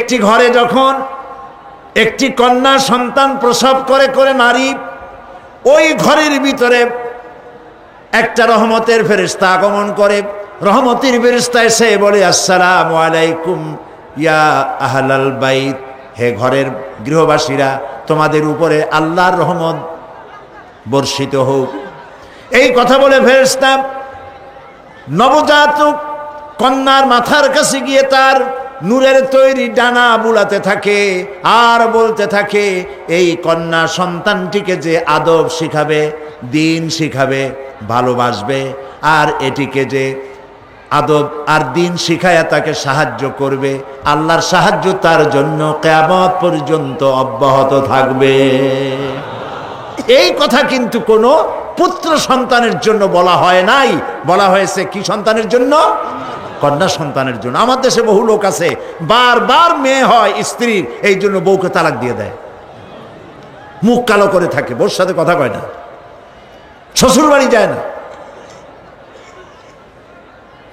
একটি ঘরে যখন একটি কন্যা সন্তান প্রসব করে নারী, ওই ঘরের ভিতরে একটা রহমতের ফেরেশতা আগমন করে। রহমতের ফেরেশতা এসে বলে, আসসালামু আলাইকুম ইয়া আহলাল বাইত, হে ঘরের গৃহবাসীরা, তোমাদের উপরে আল্লাহর রহমত বর্ষিত হোক। এই কথা বলে ফেরেশতা নবজাতক কন্যার মাথার কাছে গিয়ে তার নূরের তৈরি ডানা বুলাতে থাকে আর বলতে থাকে, এই কন্যা সন্তানটিকে যে আদব শিখাবে, দিন শিখাবে, ভালোবাসবে, আর এটিকে যে আদব আর দিন শিখায়া তাকে সাহায্য করবে, আল্লাহর সাহায্য তার জন্য কিয়ামত পর্যন্ত অব্যাহত থাকবে। এই কথা কিন্তু কোনো পুত্র সন্তানের জন্য বলা হয় নাই, বলা হয়েছে কি সন্তানের জন্য? কন্যা সন্তানের জন্য। আমার দেশে বহু লোক আছে বারবার মেয়ে হয় স্ত্রীর, এই জন্য বউকে তালাক দিয়ে দেয়, মুখ কালো করে থাকে, বউর সাথে কথা কয় না, শ্বশুর বাড়ি যায় না,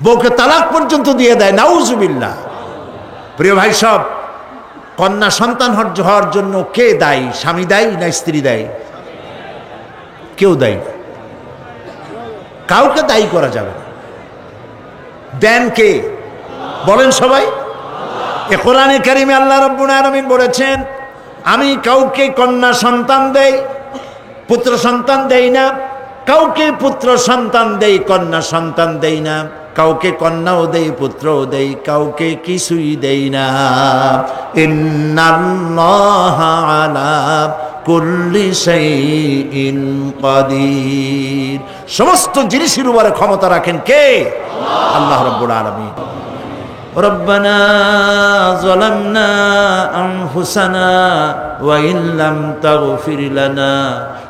বউকে তালাক পর্যন্ত দিয়ে দেয়, নাউজুবিল্লাহ। প্রিয় ভাই সব, কন্যা সন্তান হওয়ার জন্য কে দায়ী? স্বামী দায়ী না স্ত্রী দায়ী? কেউ দায়ী, কাউকে দায়ী করা যাবে না। দেন কে? বলেন সবাই। এ কোরআনে কারিমে আল্লাহ রাব্বুল আলামিন বলেছেন, আমি কাউকে কন্যা সন্তান দেই, পুত্র সন্তান দেই না, কাউকে পুত্র সন্তান দেই, কন্যা সন্তান দেই না, কাউকে কন্যাও দেই, পুত্রও দেই, কাউকে কিছুই দেই না। ইন্নাল্লাহা আলা কুল্লি শাইইন কাদির। সমস্ত জিনিসের উপরে ক্ষমতা রাখেন কে? আল্লাহ রাব্বুল আলামিন। রব্বানা যালামনা আনফুসানা ওয়া ইন লাম তাগফির লানা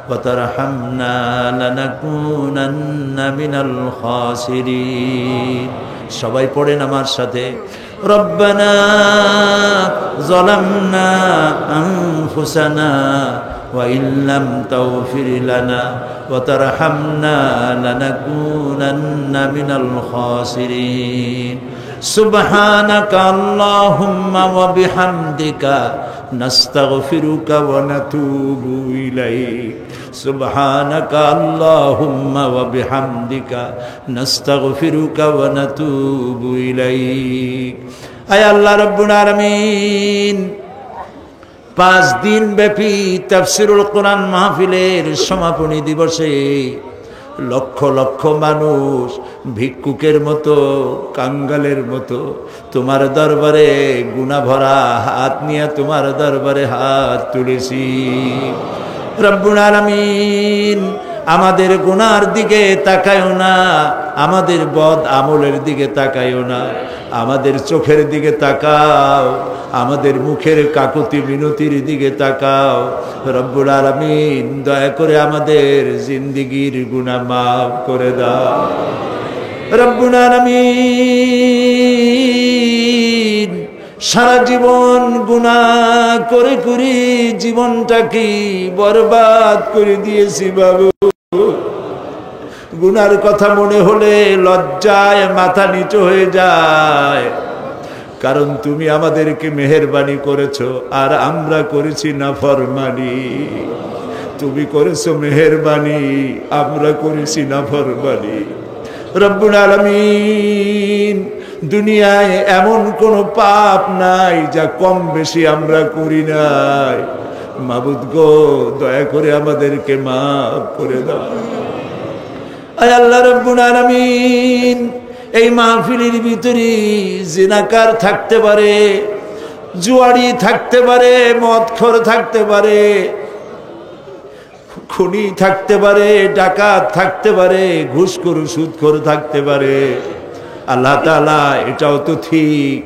ওয়া তারহামনা লানাকুনান্না মিনাল খাসিরিন। সবাই পড়েন আমার সাথে, রব্বানা যালামনা আনফুসানা ওয়া ইন লাম তাগফির লানা ওয়া তারহামনা লানাকুনান্না মিনাল খাসিরিন। সুবহানাকা আল্লাহুম্মা ওয়া বিহামদিকা নাস্তাগফিরুকা ওয়া নাতুবু ইলাইক। সুবহানাকা আল্লাহুম্মা ওয়া বিহামদিকা নাস্তাগফিরুকা ওয়া নাতুবু ইলাইক। আয় আল্লাহ রাব্বুল আলামিন, 5 দিন ব্যাপী তাফসীরুল কোরআন মাহফিলের সমাপনী দিবসে লক্ষ লক্ষ মানুষ ভিক্ষুকের মতো, কাঙ্গালের মতো তোমার দরবারে গুনাহ ভরা হাত নিয়ে তোমার দরবারে হাত তুলেছি। রব্বুল আলামিন, আমাদের গুনার দিকে তাকায়ও না, আমাদের বদ আমলের দিকে তাকায়ও না, আমাদের চোখের দিকে তাকাও, আমাদের মুখের কাকুতি মিনতির দিকে তাকাও। রব্বুল আলামিন, দয়া করে আমাদের জিন্দেগীর গুনাহ মাফ করে দাও। রব্বুল আলামিন, সারা জীবন গুনাহ করে করে জীবনটাকে বরবাদ করে দিয়েছি বাবু। গুনার কথা মনে হলে লজ্জায় মাথা নিচু হয়ে যায়, কারণ তুমি আমাদেরকে মেহেরবানি করেছো আর আমরা করেছি নাফরমানি। তুমি করেছো মেহেরবানি, আমরা করেছি নাফরমানি। রব্বুল আলামিন, দুনিয়ায় এমন কোন পাপ নাই যা কম বেশি আমরা করি নাই। মাবুদ গো, দয়া করে আমাদেরকে মাফ করে দাও। আয় আল্লাহ রাব্বুল আলামিন, এই মাহফিলের ভিতরে জিনাকার থাকতে পারে, জুয়ারি থাকতে পারে, মদখোর থাকতে পারে, খুনি থাকতে পারে, ডাকাত থাকতে পারে, ঘুষখোর সুদখোর থাকতে পারে। আল্লাহ তাআলা, এটাও তো ঠিক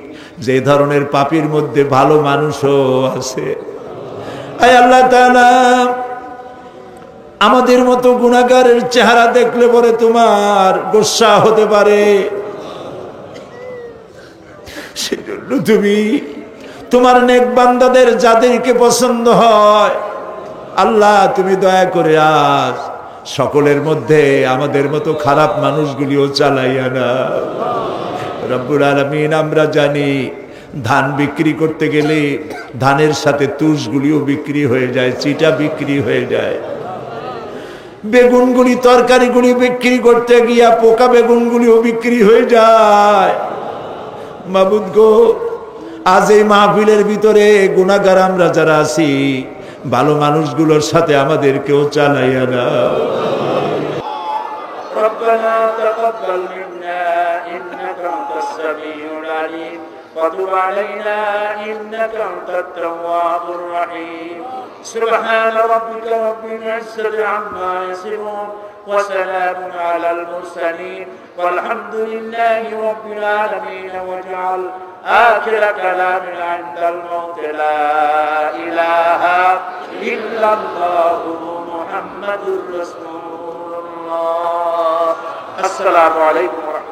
যে ধরনের পাপীর মধ্যে ভালো মানুষও আছে। আয় আল্লাহ তাআলা, আমাদের মতো গুনাহগারের চেহারা দেখলে পরে তোমার গোসা হতে পারে, সেজন্য তুমি তোমার নেক বান্দাদের যাদেরকে পছন্দ হয়, আল্লাহ তুমি দয়া করে আজ সকলের মধ্যে আমাদের মতো খারাপ মানুষগুলিও চালাইয়া না। রব্বুল আলামিন, আমরা জানি ধান বিক্রি করতে গেলে ধানের সাথে তুষগুলিও বিক্রি হয়ে যায়, চিটা বিক্রি হয়ে যায়। বেগুনগুলি তরকারিগুলি বিক্রি করতে গিয়া পোকা বেগুনগুলিও বিক্রি হয়ে যায়। মাবুদ গো, আজ এই মাহফিলের ভিতরে গুনাহগার আমরা যারা আছি, ভালো মানুষগুলোর সাথে আমাদেরকেও চালাইয়া দাও। ربنا تقبل منا إنك أنت السميع العليم وتب علينا إنك أنت التواب الرحيم سبحان ربك رب العزة عما يصفون وسلام على المرسلين والحمد لله رب العالمين واجعل آخر كلامنا عند الموت لا إله إلا الله محمد رسول الله. السلام عليكم ورحمة الله.